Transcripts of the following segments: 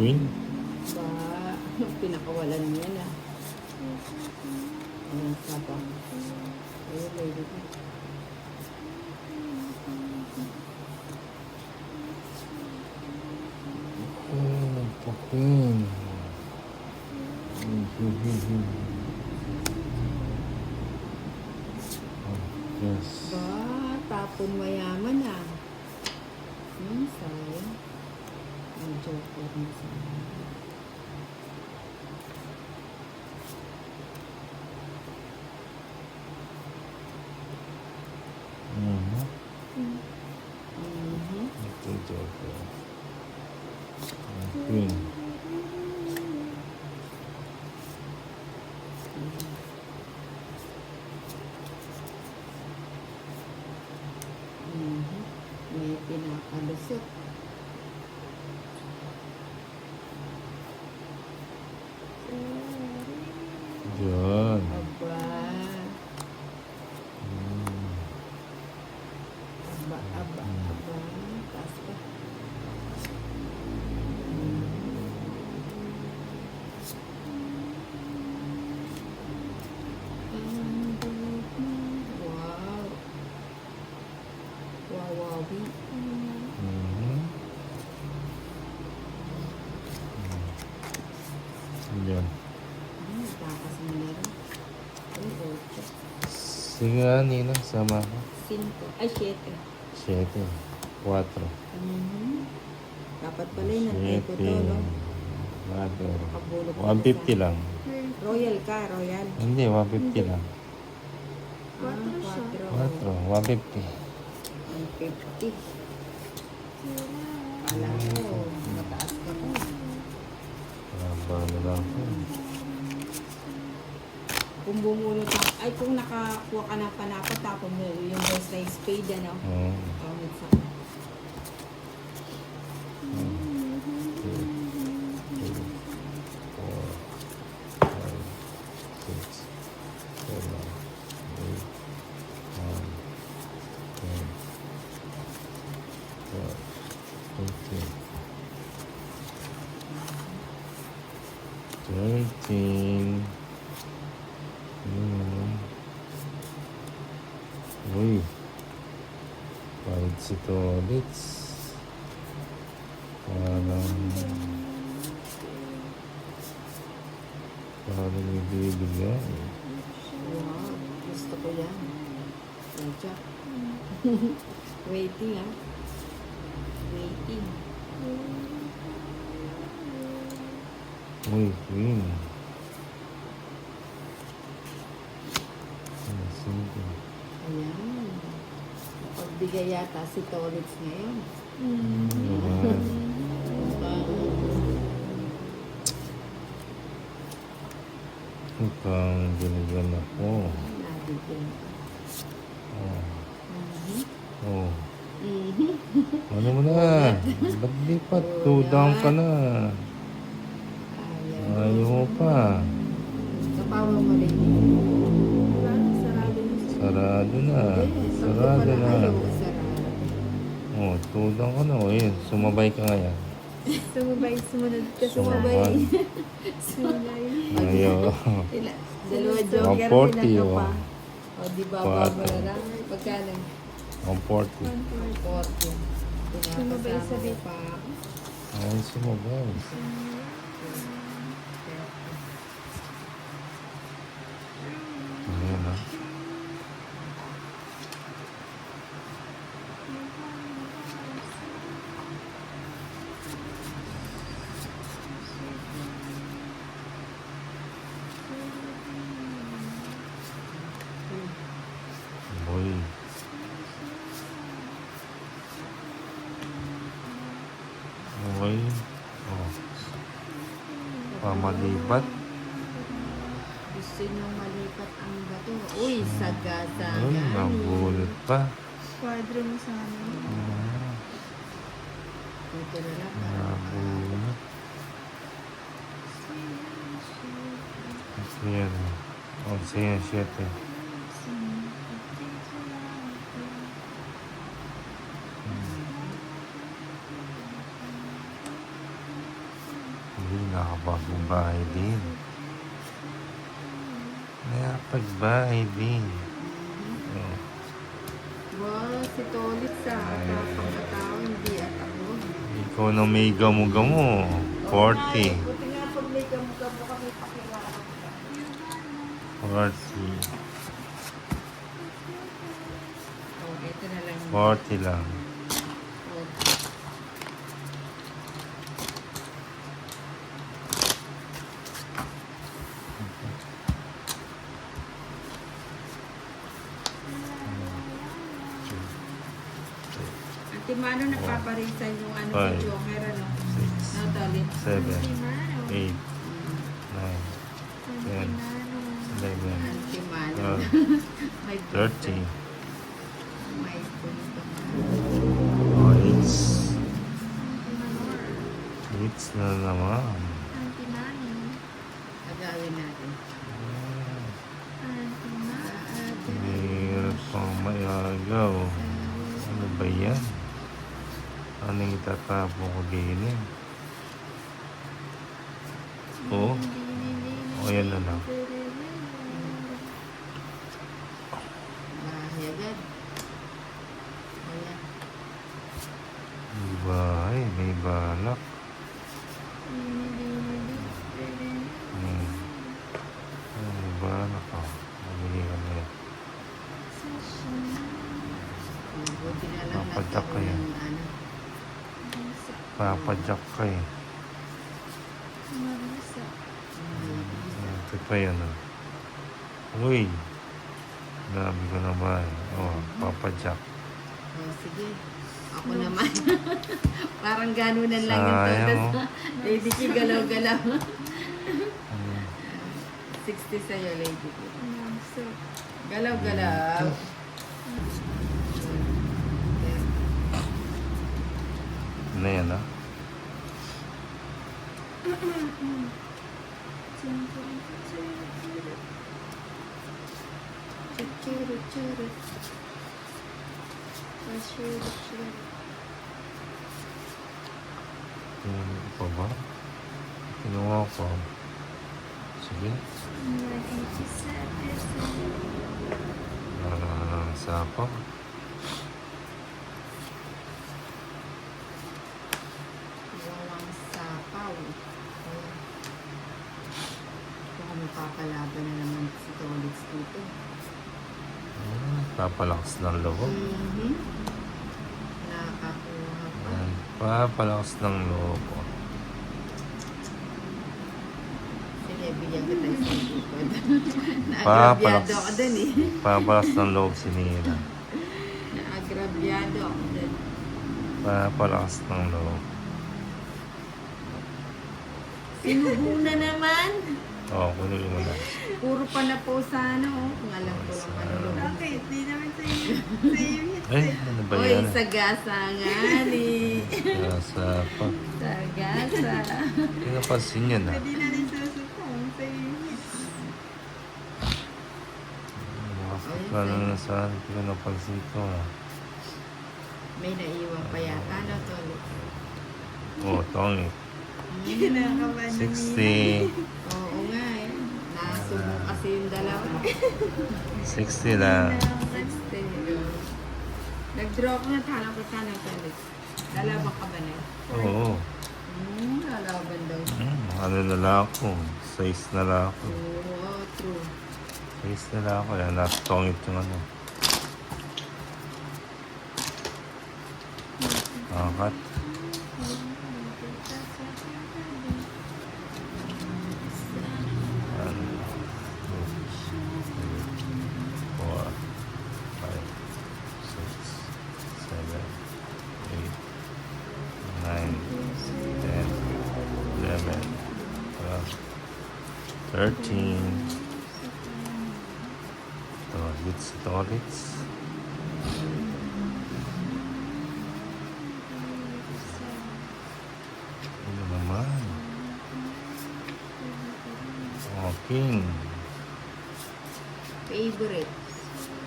Queen? Ba, pinakawalan niya na. Ayan, sabang. Ayun, lady ko. Queen. Yes. Ba, tapon mayaman ah. Sayang. Ang joke lang sa Ito joke. Queen. May pinakalusot. Diyan. Aba. Aba. Taas pa. Wow. Wawawi. Diyan. Takas mo na rin. Ay, 8. Sige nga, Nina. Sama ko. 5. Ay, 7. 7. 4. Dapat pala yung nandito to, no? 150 lang. Royal ka, royal. Hindi, 150 lang. 4. 150. 150. Alam mo, mataas ka po. Paano lang po. Kung bumunot ka, ay kung nakakuha ka ng panapat, tapos mo yung best na spade, ano? Pangit sa Uy, pahit si Tolits. Parang ibibigay. wow, gusto ko yan. Jack. Waiting, ah. Waiting. Uy, Queen. Ayan. Pagbigay yata si Tolits ngayon. Mukhang binigyan ako. Nabigyan. Ano mo na? Ba't di pa? 2 down ka na. Ayaw mo pa. Kapawa mo rin. Sarado na. Sarado na. 2 down ka na. Ayun, sumabay ka ngayon. Sumunod ka sa Sumabay. Sunay. Ayaw. Dalawa joker, 140, pinaka pa. O, di ba, baba na lang. Pagkano? 140. 40. Sumabay sa Pinapasama bit. pa. Ay, sumabay. Ayan ha. Boy. Okay. Oh. Pamalibat. Gusto nyo malipat ang bato. Uy, saga-saga. Uy, nabulot pa. Kwadro mo sana. Ito na lang. Nabulot. Ito yan. 11 yan, 7. Hindi, nakabagong bahay din. Nakapagbahay din. Oh. Wow, si Tolit sa pangkatao, hindi at ako. Ikaw na may gamo-gamo. 40. Buti nga pag may gamo-gamo kami pakilala. 40. Oh, ito na lang. 40 lang. Oh. Ate Mano, napaparisan yung ano Five. si Joker, ano? 6, No, Tolit. 7, Antimano. 8, 9, Antimano. 11, Ate Mano. 12, May 13. May punto. Oh, it's Antimanor. na naman. Antimani. Agawin natin. Antimani. Mayroon pang mayagaw. Ano ba yan? Anong itatapo ko din eh? Oo. O yan na lang. Bahay agad. Ayan. May bahay, may balak. May balak ako. Mabili kami. Buti na lang Papadyak nagkaroon kayo. ng ano. Papadyak ka eh. Ito pa yan ah. Uy! Grabe ko na ba eh. Oh, papadyak. Oh, sige. Ako naman. Parang ganunan lang yung Sayang, todas. Lady K, galaw-galaw. Hmm. 60 sa'yo, Lady K. Galaw-galaw. Ano yan ah? Ano pa ba? Kinuha ko. Sige. Sapa. Walang sapaw. Ayan. Baka mapapalaban na naman si Tolitz dito. Papalakas ng loob. Nakakuha pa. Ayan, papalakas ng loob. Sige, bigyan kita isang bukod. Papalakas. Naagrabyado ako dun eh. Papalakas ng loob si Nina. Naagrabyado ako dun. Papalakas ng loob. Sinubo na naman. Oo, kunin mo na. Puro pa na po sana oh. Kung alam ko lang panulog. Bakit? Di naman sa'yo. Sa'yo yun. Eh, ano ba Uy, yan? sagasa nga ni. Sapa. Sagasa. Hindi napansin yan ah. Pwede na rin susupong. Sa'yo yun. Wala na saan. Hindi ko napansin ito ah. May naiwan pa yata na to. Oo, tongit. Kinakabahan na 60. Oo nga eh. Nasubo kasi yung dalawa. 60 lang. 60. Nag-draw ko na tanong ko tanong Felix. Lalaban ka ba na? Oo. Lalaban daw. Ano na lang ako. 6 na lang ako. Oo, true. 6 na lang ako. Yan, nasa tongit yung ano. Akat. Ano. 4, 5, 6, 7, 8, 9, 10, 11, 12, 13, With storage. Ano naman? Oh, king. Favorite.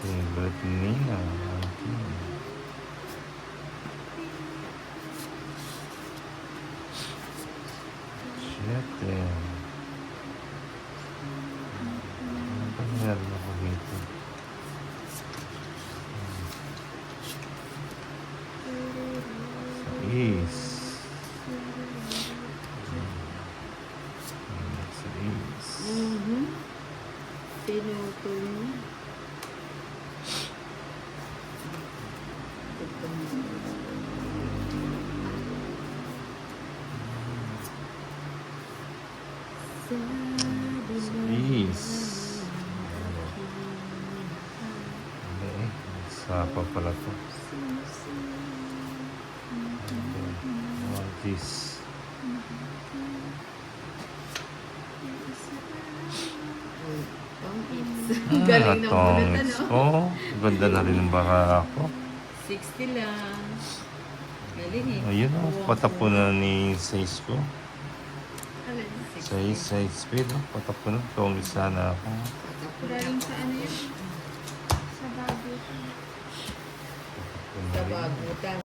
Favorite ni Nina. Oh, king. Siyete. Ano ba meron ako dito? Sais. Sais. Mhm. Pinutol mo. Sais. Hindi. Sapa pala to. This. Galing ng bunot, tongs. ano? Oh, ganda na rin ng baka ako. 60 lang. Galing eh. Ayun oh, patapunan ni Sais ko. Alin? Sais speed oh, patapunan. Tongis sana ako. Galing sa ano yun? Sa bago. Sa bagutan.